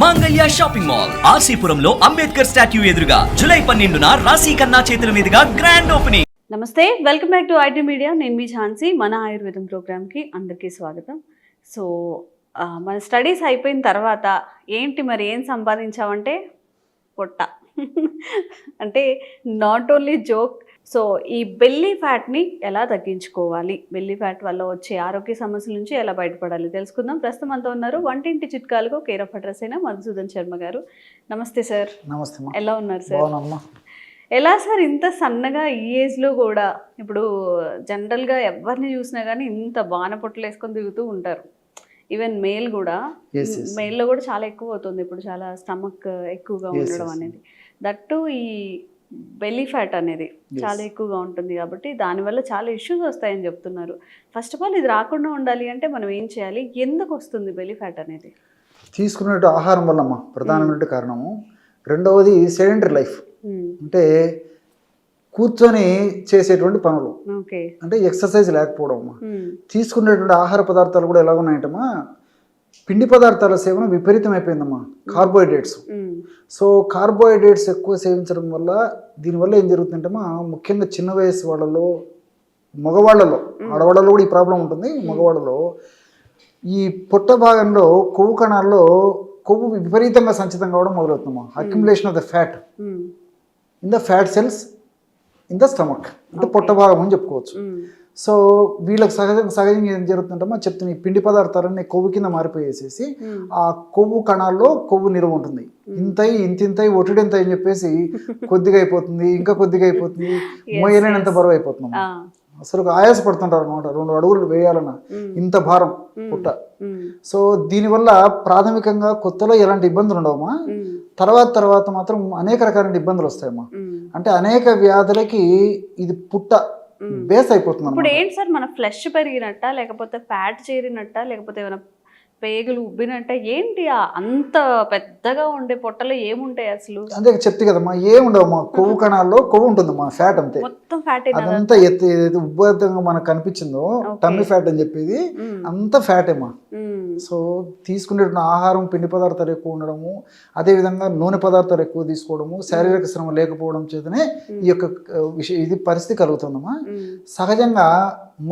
మాంగళ్య shopping mall ఆర్సీపురంలో Ambedkar statue ఎదురుగా July 12న రాశి ఖన్నా చేతుల మీదుగా గ్రాండ్ ఓపెనింగ్. నమస్తే, welcome back to IT media. నేను మీ ఝాన్సీ. మన ఆయుర్వేదం ప్రోగ్రామ్కి అందరికీ స్వాగతం. సో మన స్టడీస్ అయిపోయిన తర్వాత ఏంటి మరి ఏం సంపాదించామంటే పొట్ట అంటే నాట్ ఓన్లీ జోక్. సో ఈ బెల్లీ ఫ్యాట్ని ఎలా తగ్గించుకోవాలి, బెల్లీ ఫ్యాట్ వల్ల వచ్చే ఆరోగ్య సమస్యల నుంచి ఎలా బయటపడాలి తెలుసుకుందాం. ప్రస్తుతం అంతా ఉన్నారు వంటింటి చిట్కాలకు కేర్ ఆఫ్ అడ్రస్ అయిన మధుసూదన్ శర్మ గారు. నమస్తే సార్. నమస్తే. ఎలా ఉన్నారు సార్? ఎలా సార్ ఇంత సన్నగా ఈ ఏజ్లో కూడా? ఇప్పుడు జనరల్గా ఎవరిని చూసినా కానీ ఇంత బాణ పొట్టలు వేసుకొని తిరుగుతూ ఉంటారు. ఈవెన్ మేల్ కూడా, మేల్లో కూడా చాలా ఎక్కువ అవుతుంది ఇప్పుడు, చాలా స్టమక్ ఎక్కువగా ఉండడం అనేది. దట్టు ఈ బెల్లీ ఫ్యాట్ అనేది చాలా ఎక్కువగా ఉంటుంది కాబట్టి దానివల్ల చాలా ఇష్యూస్ వస్తాయని చెప్తున్నారు. ఫస్ట్ ఆఫ్ ఆల్ ఇది రాకుండా ఉండాలి అంటే మనం ఏం చేయాలి? ఎందుకు వస్తుంది బెల్లీ ఫ్యాట్ అనేది? తీసుకున్నట్టు ఆహారం వల్లమ్మా ప్రధానమైన కారణము. రెండవది సెడెంటరీ లైఫ్, అంటే కూర్చొని చేసేటువంటి పనులు, అంటే ఎక్సర్సైజ్ లేకపోవడం అమ్మా. తీసుకునేటువంటి ఆహార పదార్థాలు కూడా ఎలా ఉన్నాయంటమ్మా, పిండి పదార్థాల సేవన విపరీతం అయిపోయిందమ్మా. కార్బోహైడ్రేట్స్, సో కార్బోహైడ్రేట్స్ ఎక్కువ సేవించడం వల్ల దీనివల్ల ఏం జరుగుతుందంటమ్మా, ముఖ్యంగా చిన్న వయసు వాళ్ళలో, మగవాళ్ళలో, ఆడవాళ్ళలో కూడా ఈ ప్రాబ్లం ఉంటుంది. మగవాళ్ళలో ఈ పొట్ట భాగంలో కొవ్వు కణాల్లో కొవ్వు విపరీతంగా సంచితం కావడం మొదలవుతుందమ్మా. Accumulation of the fat in the fat cells in the stomach, అంటే పొట్ట భాగం అని చెప్పుకోవచ్చు. సో వీళ్ళకి సహజంగా ఏం జరుగుతుందంటమ్మా చెప్తున్నా, ఈ పిండి పదార్థాలన్నీ కొవ్వు కింద మారిపోయేసేసి ఆ కొవ్వు కణాల్లో కొవ్వు నిల్వ ఉంటుంది. ఇంతయి ఇంతింతయి ఒటిడెంత అని చెప్పేసి కొద్దిగా అయిపోతుంది, ఇంకా కొద్దిగా అయిపోతుంది, మోయలేనంత బరువు అయిపోతుంది. అసలు ఆయాస పడుతుంటారు అనమాట, 2 అడుగులు వేయాలన్న ఇంత భారం పుట్ట. సో దీనివల్ల ప్రాథమికంగా కొత్తలో ఎలాంటి ఇబ్బందులు ఉండవమ్మా. తర్వాత మాత్రం అనేక రకాల ఇబ్బందులు వస్తాయమ్మా. అంటే అనేక వ్యాధులకి ఇది పుట్ట బేస్ అయిపోతుంది. ఇప్పుడు ఏంటి సార్, మన ఫ్లెష్ పెరిగినట్ట, లేకపోతే ఫ్యాట్ చేరినట్ట, లేకపోతే ఏమైనా పేగులు ఉబ్బినట్ట, ఏంటి అంత పెద్దగా ఉండే పొట్టలో ఏముంటాయి అసలు? అంతే చెప్తే కదమ్మా, ఏముండవమ్మా, కొవ్వు కణాల్లో కొవ్వు ఉంటుందమ్మా, ఫ్యాట్ అంతే. మొత్తం ఫ్యాట్ అదంతా ఉబ్బతంగా మనకు కనిపించిందో టమ్మీ ఫ్యాట్ అని చెప్పేది అంత ఫ్యాట్ ఏమా. సో తీసుకునేటువంటి ఆహారం పిండి పదార్థాలు ఎక్కువ ఉండడము, అదేవిధంగా నూనె పదార్థాలు ఎక్కువ తీసుకోవడము, శారీరక శ్రమ లేకపోవడం చేతనే ఈ యొక్క ఇది పరిస్థితి కలుగుతుందమ్మా. సహజంగా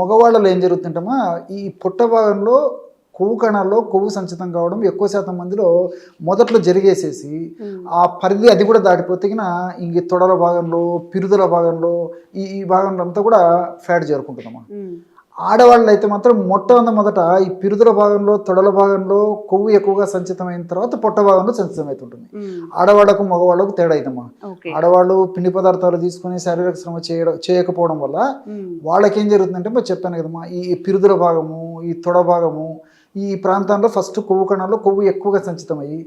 మగవాళ్ళలో ఏం జరుగుతుంటమ్మా, ఈ పొట్ట భాగంలో కొవ్వు కణాల్లో కొవ్వు సంచితం కావడం ఎక్కువ శాతం మందిలో మొదట్లో జరిగేసేసి ఆ పరిధి అది కూడా దాటిపోతే ఇంక తొడల భాగంలో, పిరుదల భాగంలో, ఈ భాగంలో అంతా కూడా ఫ్యాట్ చేరుకుంటుందమ్మా. ఆడవాళ్ళు అయితే మాత్రం మొట్టమొదట ఈ పిరుదల భాగంలో, తొడల భాగంలో కొవ్వు ఎక్కువగా సంచితమైన తర్వాత పొట్ట భాగంలో సంచితం అవుతుంటుంది. ఆడవాళ్లకు మగవాళ్ళకు తేడా అయితమ్మా. ఆడవాళ్ళు పిండి పదార్థాలు తీసుకుని శారీరక శ్రమ చేయకపోవడం వల్ల వాళ్ళకి ఏం జరుగుతుందంటే చెప్పాను కదమ్మా, ఈ పిరుదల భాగము, ఈ తొడ భాగము, ఈ ప్రాంతంలో ఫస్ట్ కొవ్వు కణాల్లో కొవ్వు ఎక్కువగా సంచితమయ్యి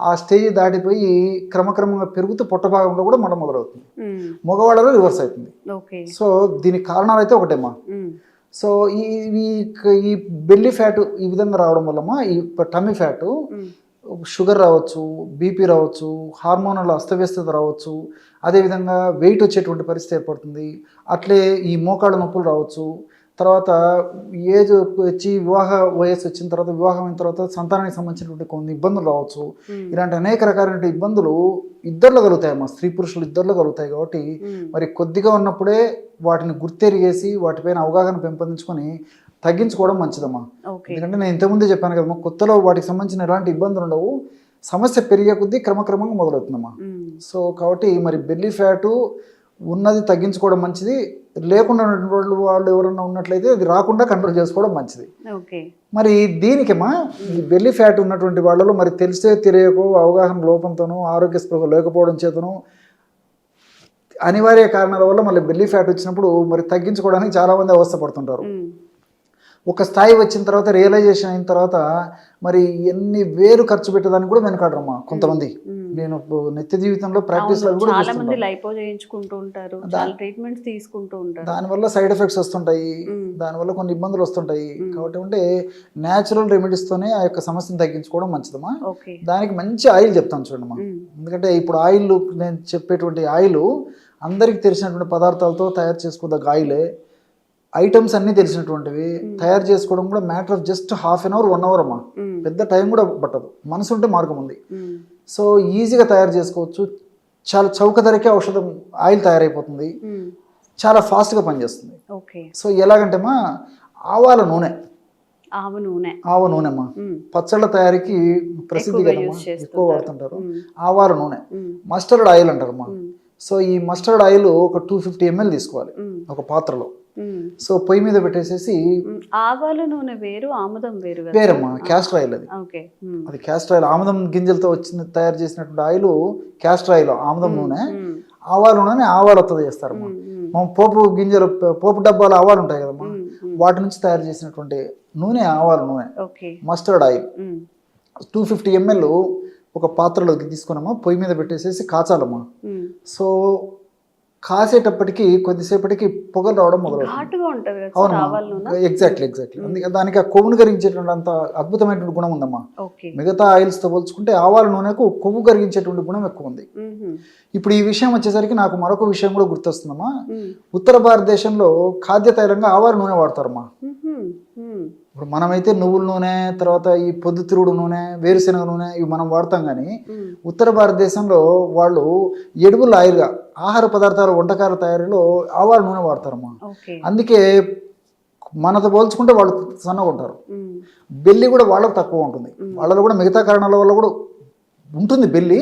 ఆ స్టేజ్ దాటిపోయి క్రమక్రమంగా పెరుగుతూ పొట్ట భాగంలో కూడా మొదలవుతుంది. మగవాళ్ళలో రివర్స్ అవుతుంది. సో దీనికి కారణాలు అయితే ఒకటేమ్మా. సో ఈ బెల్లీ ఫ్యాట్ ఈ విధంగా రావడం వల్లమ్మా, ఈ టమ్మీ ఫ్యాట్ షుగర్ రావచ్చు, బీపీ రావచ్చు, హార్మోనల్ అస్తవ్యస్తత రావచ్చు, అదేవిధంగా వెయిట్ వచ్చేటువంటి పరిస్థితి ఏర్పడుతుంది. అట్లే ఈ మోకాళ్ళ నొప్పులు రావచ్చు. తర్వాత ఏజ్ వచ్చి వివాహ వయస్సు వచ్చిన తర్వాత, వివాహమైన తర్వాత సంతానానికి సంబంధించినటువంటి కొన్ని ఇబ్బందులు రావచ్చు. ఇలాంటి అనేక రకాలైన ఇబ్బందులు ఇద్దరిలో కలుగుతాయమ్మా, స్త్రీ పురుషులు ఇద్దరిలో కలుగుతాయి. కాబట్టి మరి కొద్దిగా ఉన్నప్పుడే వాటిని గుర్తెరిగేసి వాటిపైన అవగాహన పెంపొందించుకొని తగ్గించుకోవడం మంచిదమ్మా. ఎందుకంటే నేను ఇంతకుముందే చెప్పాను కదమ్మా, కొత్తలో వాటికి సంబంధించిన ఎలాంటి ఇబ్బందులు ఉండవు, సమస్య పెరిగే కొద్దీ క్రమక్రమంగా మొదలవుతుందమ్మా. సో కాబట్టి మరి బెల్లీ ఫ్యాటు ఉన్నది తగ్గించుకోవడం మంచిది, లేకుండా ఉన్నటువంటి వాళ్ళు ఎవరన్నా ఉన్నట్లయితే అది రాకుండా కంట్రోల్ చేసుకోవడం మంచిది. మరి దీనికేమా ఈ బెల్లీ ఫ్యాట్ ఉన్నటువంటి వాళ్ళలో మరి తెలియకో, అవగాహన లోపంతోనూ, ఆరోగ్య స్పృహ లేకపోవడం చేతను, అనివార్య కారణాల వల్ల మళ్ళీ బెల్లీ ఫ్యాట్ వచ్చినప్పుడు మరి తగ్గించుకోవడానికి చాలామంది అవస్థపడుతుంటారు. ఒక స్థాయి వచ్చిన తర్వాత, రియలైజేషన్ అయిన తర్వాత మరి ఎన్ని వేలు ఖర్చు పెట్టేదానికి కూడా వెనకాడరమ్మా కొంతమంది. నేను నిత్య జీవితంలో ప్రాక్టీస్ దానివల్ల సైడ్ ఎఫెక్ట్స్ వస్తుంటాయి, దానివల్ల కొన్ని ఇబ్బందులు వస్తుంటాయి. కాబట్టి అంటే న్యాచురల్ రెమెడీస్ తోనే ఆ యొక్క సమస్యను తగ్గించుకోవడం మంచిదమ్మా. దానికి మంచి ఆయిల్ చెప్తాను చూడమ్మా. ఎందుకంటే ఇప్పుడు ఆయిల్, నేను చెప్పేటువంటి ఆయిల్ అందరికి తెలిసినటువంటి పదార్థాలతో తయారు చేసుకోదగ్గ ఆయిలే. ఐటమ్స్ అన్నీ తెలిసినటువంటివి, తయారు చేసుకోవడం కూడా matter of just half an hour 1 hour అమ్మా, పెద్ద టైం కూడా పట్టదు, మనసు ఉంటే మార్గం ఉంది. సో ఈజీగా తయారు చేసుకోవచ్చు, చాలా చౌక ధరకే ఔషధం ఆయిల్ తయారైపోతుంది, చాలా ఫాస్ట్గా పనిచేస్తుంది. ఓకే. సో ఎలాగంటే మా ఆవాల నూనె, ఆవ నూనెమ్మా పచ్చళ్ళ తయారీకి ప్రసిద్ధి కదమ్మా, ఎక్కువ వాడుతుంటారు. ఆవాల నూనె, మస్టర్డ్ ఆయిల్ అంటారమ్మా. సో ఈ మస్టర్డ్ ఆయిల్ ఒక 250 ml తీసుకోవాలి ఒక పాత్రలో. సో పొయ్యి మీద పెట్టేసేసి, ఆవాల నూనె వేరు, ఆముదం వేరు వేరమ్మా, క్యాస్టర్ ఆయిల్ అది. అది క్యాస్టర్ ఆయిల్, ఆముదం గింజలతో వచ్చిన తయారు చేసినటువంటి ఆయిల్ క్యాస్టర్ ఆయిల్, ఆముదం నూనె. ఆవాల నూనె ఆవాలతో చేస్తారమ్మా. మనం పోపు గింజలు, పోపు డబ్బాలు ఆవాలు ఉంటాయి కదమ్మా, వాటి నుంచి తయారు చేసినటువంటి నూనె ఆవాల నూనె. మస్టర్డ్ ఆయిల్ 250 ml ఒక పాత్రలోకి తీసుకున్నామా, పొయ్యి మీద పెట్టేసేసి కాచాలమ్మా. సో కాసేటప్పటికి కొద్దిసేపటికి పొగలు రావడం మొదలవుతుంది. అవునమ్మా, ఎగ్జాక్ట్లీ. అందుకే దానికి ఆ కొవ్వును కరిగించేటువంటి అంత అద్భుతమైనటువంటి గుణం ఉందమ్మా. మిగతా ఆయిల్స్ తో పోల్చుకుంటే ఆవాల నూనెకు కొవ్వు కరిగించేటువంటి గుణం ఎక్కువ ఉంది. ఇప్పుడు ఈ విషయం వచ్చేసరికి నాకు మరొక విషయం కూడా గుర్తొస్తుందమ్మా. ఉత్తర భారతదేశంలో ఖాద్య తైలంగా ఆవాల నూనె వాడతారమ్మా. ఇప్పుడు మనమైతే నువ్వుల నూనె, తర్వాత ఈ పొద్దుతిరుగుడు నూనె, వేరుశెనగ నూనె ఇవి మనం వాడతాం. కానీ ఉత్తర భారతదేశంలో వాళ్ళు ఎడిబుల్ ఆయిల్గా ఆహార పదార్థాలు, వంటకాల తయారీలో ఆవాల నూనె వాడతారమ్మా. అందుకే మనతో పోల్చుకుంటే వాళ్ళు సన్నగా ఉంటారు. బెల్లి కూడా వాళ్ళకు తక్కువ ఉంటుంది. వాళ్ళలో కూడా మిగతా కారణాల వల్ల కూడా ఉంటుంది బెల్లి,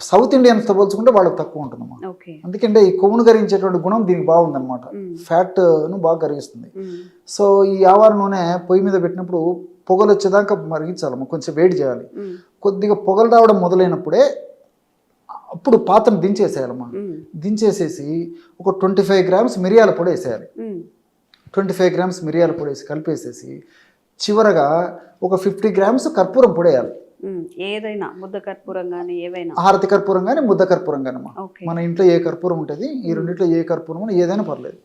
సౌత్ ఇండియన్స్తో పోల్చుకుంటే వాళ్ళకి తక్కువ ఉంటుందమ్మా. ఎందుకంటే ఈ కొవ్వును కరిగించేటువంటి గుణం దీనికి బాగుందన్నమాట, ఫ్యాట్ను బాగా కరిగిస్తుంది. సో ఈ ఆవాల నూనె పొయ్యి మీద పెట్టినప్పుడు పొగలు వచ్చేదాకా మరిగించాలమ్మా, కొంచెం వేడి చేయాలి. కొద్దిగా పొగలు రావడం మొదలైనప్పుడే అప్పుడు పాత్రను దించేసేయాలమ్మా. దించేసేసి ఒక 25 grams మిరియాల పొడి వేసేయాలి. 25 grams మిరియాల పొడి వేసి కలిపేసేసి చివరగా ఒక 50 grams కర్పూరం పొడి వేయాలి. ఏదైనా ముద్ద కర్పూరం కానీ, ఏవైనా హారతి కర్పూరం కానీ, ముద్ద కర్పూరం కానీ మన ఇంట్లో ఏ కర్పూరం ఉంటుంది, ఈ రెండింటిలో ఏ కర్పూరం అని ఏదైనా పర్లేదు.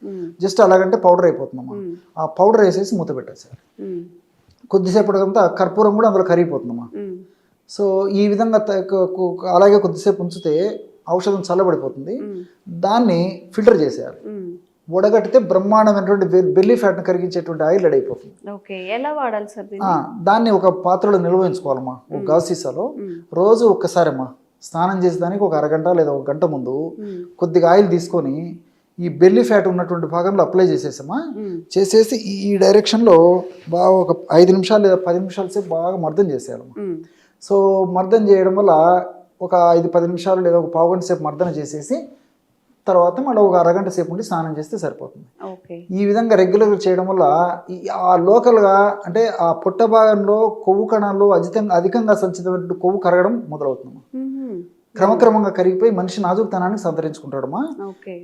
జస్ట్ అలాగంటే పౌడర్ అయిపోతుందమ్మా. ఆ పౌడర్ వేసేసి మూత పెట్టేసారు. కొద్దిసేపటికంతా కర్పూరం కూడా అందులో కరిగిపోతుందమ్మా. సో ఈ విధంగా అలాగే కొద్దిసేపు ఉంచితే ఔషధం చల్లబడిపోతుంది. దాన్ని ఫిల్టర్ చేసేయాలి. వడగట్టితే బ్రహ్మాండమైనటువంటి బెల్లీ ఫ్యాట్ను కరిగించేటువంటి ఆయిల్ రెడీ అయిపోతుంది. ఎలా వాడాలి సార్? దాన్ని ఒక పాత్రలో నిల్వ ఉంచుకోవాలమ్మా, ఒక గాజు సీసాలో. రోజు ఒక్కసారమ్మా స్నానం చేసేదానికి ఒక అరగంట లేదా 1 గంట ముందు కొద్దిగా ఆయిల్ తీసుకొని ఈ బెల్లీ ఫ్యాట్ ఉన్నటువంటి భాగంలో అప్లై చేసేసామా. చేసేసి ఈ డైరెక్షన్లో బాగా ఒక 5 నిమిషాలు లేదా 10 నిమిషాల సేపు బాగా మర్దన చేసేయాలమ్మా. సో మర్దన చేయడం వల్ల ఒక 5-10 నిమిషాలు లేదా ఒక పావు గంట సేపు మర్దన చేసేసి తర్వాత మళ్ళీ ఒక అరగంట సేపు ఉండి స్నానం చేస్తే సరిపోతుంది. ఈ విధంగా రెగ్యులర్గా చేయడం వల్ల ఆ లోకల్గా అంటే ఆ పొట్ట భాగంలో కొవ్వు కణాలు అధికంగా సంచితమైన కొవ్వు కరగడం మొదలవుతుంది. క్రమక్రమంగా కరిగిపోయి మనిషి నాజుకుతనాన్ని సంతరించుకుంటాడమ్మా.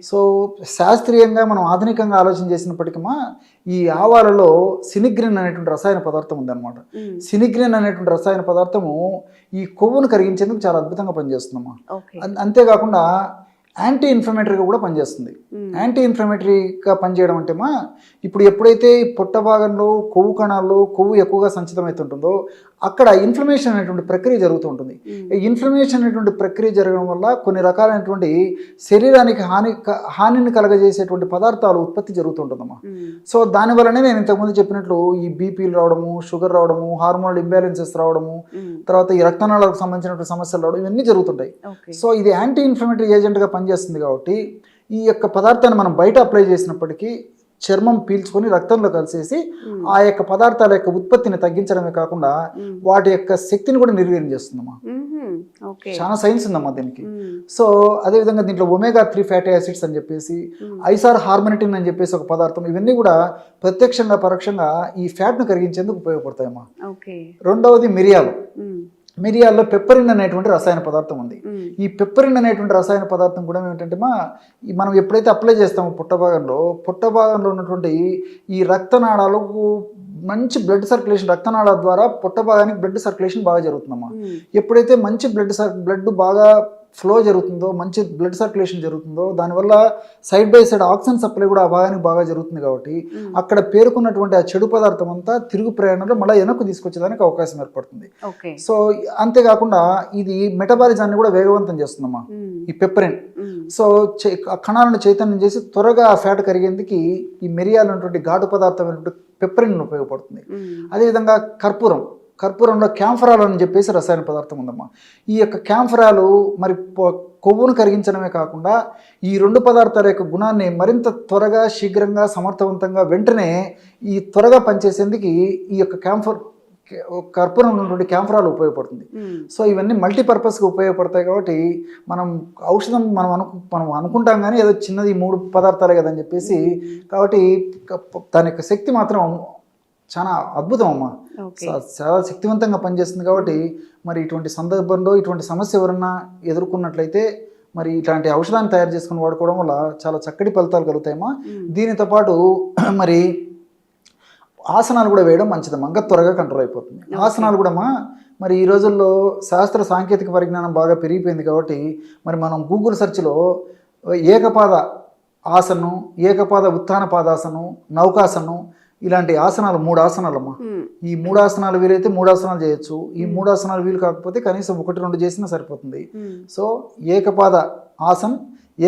సో శాస్త్రీయంగా మనం ఆధునికంగా ఆలోచన చేసినప్పటికీ ఈ ఆవాలలో సినిగ్రిన్ అనేటువంటి రసాయన పదార్థం ఉందన్నమాట. సినిగ్రిన్ అనేటువంటి రసాయన పదార్థము ఈ కొవ్వును కరిగించేందుకు చాలా అద్భుతంగా పనిచేస్తుందమ్మా. అంతేకాకుండా యాంటీ ఇన్ఫ్లమేటరీగా కూడా పనిచేస్తుంది. యాంటీ ఇన్ఫ్లమేటరీగా పనిచేయడం అంటే ఇప్పుడు ఎప్పుడైతే పొట్ట భాగంలో కొవ్వు కణాల్లో కొవ్వు ఎక్కువగా సంచితమవుతుంటుందో అక్కడ ఇన్ఫ్లమేషన్ అనేటువంటి ప్రక్రియ జరుగుతూ ఉంటుంది. ఇన్ఫ్లమేషన్ అనేటువంటి ప్రక్రియ జరగడం వల్ల కొన్ని రకాలైనటువంటి శరీరానికి హానిని కలగజేసేటువంటి పదార్థాలు ఉత్పత్తి జరుగుతుంటుందమ్మా. సో దానివల్లనే నేను ఇంతకుముందు చెప్పినట్లు ఈ బీపీలు రావడము, షుగర్ రావడము, హార్మోనల్ ఇంబ్యాలెన్సెస్ రావడము, తర్వాత ఈ రక్తనాళాలకు సంబంధించినటువంటి సమస్యలు రావడం, ఇవన్నీ జరుగుతుంటాయి. సో ఇది యాంటీ ఇన్ఫ్లమేటరీ ఏజెంట్గా పనిచేస్తుంది కాబట్టి ఈ యొక్క పదార్థాన్ని మనం బయట అప్లై చేసినప్పటికీ చర్మం పీల్చుకొని రక్తంలో కలిసేసి ఆ యొక్క పదార్థాల యొక్క ఉత్పత్తిని తగ్గించడమే కాకుండా వాటి యొక్క శక్తిని కూడా నిర్వీర్యం చేస్తుందమ్మా. చాలా సైన్స్ ఉందమ్మా దీనికి. సో అదేవిధంగా దీంట్లో ఒమేగా-3 ఫ్యాటీ యాసిడ్స్ అని చెప్పేసి, ఐసార్ హార్మనిటిన్ అని చెప్పేసి ఒక పదార్థం, ఇవన్నీ కూడా ప్రత్యక్షంగా పరోక్షంగా ఈ ఫ్యాట్ను కరిగించేందుకు ఉపయోగపడతాయమ్మా. రెండవది మిరియాల్లో పెప్పరిన్ అనేటువంటి రసాయన పదార్థం ఉంది. ఈ పెప్పరిన్ అనేటువంటి రసాయన పదార్థం కూడా ఏమిటంటే మనం ఎప్పుడైతే అప్లై చేస్తామో పొట్ట భాగంలో ఉన్నటువంటి ఈ రక్తనాళాలకు మంచి బ్లడ్ సర్క్యులేషన్, రక్తనాళాల ద్వారా పొట్ట భాగానికి బ్లడ్ సర్క్యులేషన్ బాగా జరుగుతుందమ్మా. ఎప్పుడైతే మంచి బ్లడ్ బాగా ఫ్లో జరుగుతుందో, మంచి బ్లడ్ సర్క్యులేషన్ జరుగుతుందో, దానివల్ల side by side oxygen supply కూడా ఆ భాగానికి బాగా జరుగుతుంది కాబట్టి అక్కడ పేరుకున్నటువంటి ఆ చెడు పదార్థం అంతా తిరుగు ప్రయాణంలో మళ్ళీ వెనక్కు తీసుకొచ్చేదానికి అవకాశం ఏర్పడుతుంది. ఓకే. సో అంతేకాకుండా ఇది మెటబాలిజాన్ని కూడా వేగవంతం చేస్తుందమ్మా ఈ పెప్పరిన్. సో కణాలను చైతన్యం చేసి త్వరగా ఆ ఫ్యాట్ కరిగేందుకు ఈ మిరియాలు అనేటువంటి ఘాటు పదార్థమైనటువంటి పెప్పరిన్ ఉపయోగపడుతుంది. అదేవిధంగా కర్పూరంలో క్యాంఫరాల్ అని చెప్పేసి రసాయన పదార్థం ఉందమ్మా. ఈ యొక్క క్యాంఫరాలు మరి కొవ్వును కరిగించడమే కాకుండా ఈ 2 పదార్థాల యొక్క గుణాన్ని మరింత త్వరగా, శీఘ్రంగా, సమర్థవంతంగా, వెంటనే ఈ త్వరగా పనిచేసేందుకు ఈ యొక్క కర్పూరం ఉన్నటువంటి క్యాంఫరాలు ఉపయోగపడుతుంది. సో ఇవన్నీ మల్టీపర్పస్గా ఉపయోగపడతాయి కాబట్టి మనం ఔషధం మనం అనుకుంటాం కానీ ఏదో చిన్నది 3 పదార్థాలే కదని చెప్పేసి, కాబట్టి దాని యొక్క శక్తి మాత్రం చాలా అద్భుతం అమ్మా. చాలా శక్తివంతంగా పనిచేస్తుంది కాబట్టి మరి ఇటువంటి సందర్భంలో ఇటువంటి సమస్య ఎవరన్నా ఎదుర్కొన్నట్లయితే మరి ఇట్లాంటి ఔషధాన్ని తయారు చేసుకుని వాడుకోవడం వల్ల చాలా చక్కటి ఫలితాలు కలుగుతాయమ్మా. దీనితో పాటు మరి ఆసనాలు కూడా వేయడం మంచిదమ్మా, ఇంకా త్వరగా కంట్రోల్ అయిపోతుంది. ఆసనాలు కూడా మరి ఈ రోజుల్లో శాస్త్ర సాంకేతిక పరిజ్ఞానం బాగా పెరిగిపోయింది కాబట్టి మరి మనం గూగుల్ సెర్చ్లో ఏకపాద ఆసనం, ఏకపాద ఉత్థాన పాదాసనం, నౌకాసనం ఇలాంటి ఆసనాలు 3 ఆసనాలమ్మా. ఈ 3 ఆసనాలు వీలైతే 3 ఆసనాలు చేయొచ్చు. ఈ 3 ఆసనాలు వీలు కాకపోతే కనీసం 1-2 చేసినా సరిపోతుంది. సో ఏకపాద ఆసన్,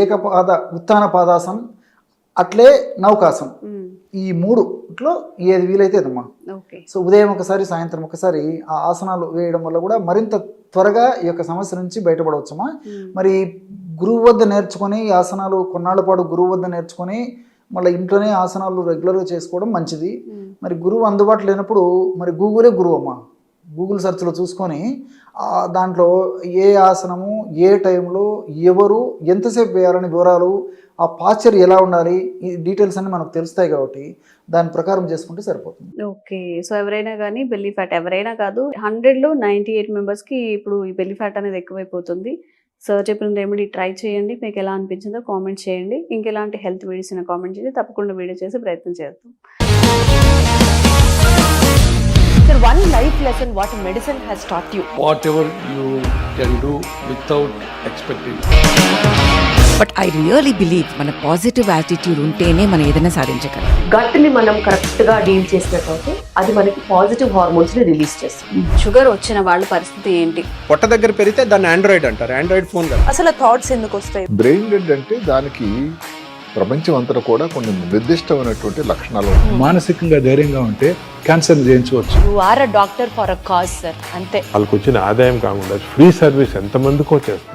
ఏకపాద ఉత్థాన పాదాసన్, అట్లే నౌకాసనం, ఈ 3లో ఏది వీలైతే అదమ్మా. సో ఉదయం ఒకసారి, సాయంత్రం ఒకసారి ఆ ఆసనాలు వేయడం వల్ల కూడా మరింత త్వరగా ఈ యొక్క సమస్య నుంచి బయటపడవచ్చమ్మా. మరి గురువు వద్ద నేర్చుకొని ఈ ఆసనాలు కొన్నాళ్ళ పాటు గురువు వద్ద నేర్చుకొని మళ్ళీ ఇంట్లోనే ఆసనాలు రెగ్యులర్గా చేసుకోవడం మంచిది. మరి గురువు అందుబాటులో లేనప్పుడు మరి గూగులే గురువు అమ్మ. గూగుల్ సెర్చ్లో చూసుకొని దాంట్లో ఏ ఆసనము, ఏ టైంలో, ఎవరు, ఎంతసేపు వేయాలని వివరాలు, ఆ పాస్చర్ ఎలా ఉండాలి, ఈ డీటెయిల్స్ అన్నీ మనకు తెలుస్తాయి కాబట్టి దాని ప్రకారం చేసుకుంటే సరిపోతుంది. ఓకే. సో ఎవరైనా కానీ బెల్లీ ఫ్యాట్, ఎవరైనా కాదు, 100లో 98 మెంబర్స్కి ఇప్పుడు ఈ బెల్లీ ఫ్యాట్ అనేది ఎక్కువైపోతుంది. సో చెప్పిన రెమెడీ ట్రై చేయండి. మీకు ఎలా అనిపించిందో కామెంట్ చేయండి. ఇంకెలాంటి హెల్త్ వీడియోస్ అయినా కామెంట్ చేసి తప్పకుండా వీడియో చేసి ప్రయత్నం చేద్దాం. Sir, one life lesson what medicine has taught you. Whatever you can do without expecting. But I really believe మన పాజిటివ్ యాటిట్యూడ్ ఉంటేనే మనం ఏదైనా సాధించగలం. గట్ని మనం కరెక్ట్గా డీల్ చేసినట్లయితే అది మనకి పాజిటివ్ హార్మోన్స్ని రిలీజ్ చేస్తుంది. షుగర్ వచ్చిన వాళ్ళ పరిస్థితి ఏంటి? పొట్ట దగ్గర పెరిగితే దాన్ని ఆండ్రాయిడ్ అంటారు, ఆండ్రాయిడ్ ఫోన్ కదా. అసలు థాట్స్ ఎందుకు వస్తాయి? బ్రెయిన్ డెడ్ అంటే దానికి ప్రపంచం అంతా కూడా కొన్ని నిర్దిష్టమైనటువంటి లక్షణాలు ఉంటాయి. మానసికంగా ధైర్యంగా ఉంటే క్యాన్సర్ జయించవచ్చు. You are a doctor for a cause sir, అంతే. వాళ్ళకి వచ్చిన ఆదాయం కాకుండా ఫ్రీ సర్వీస్ ఎంతమందికో చేస్తారు.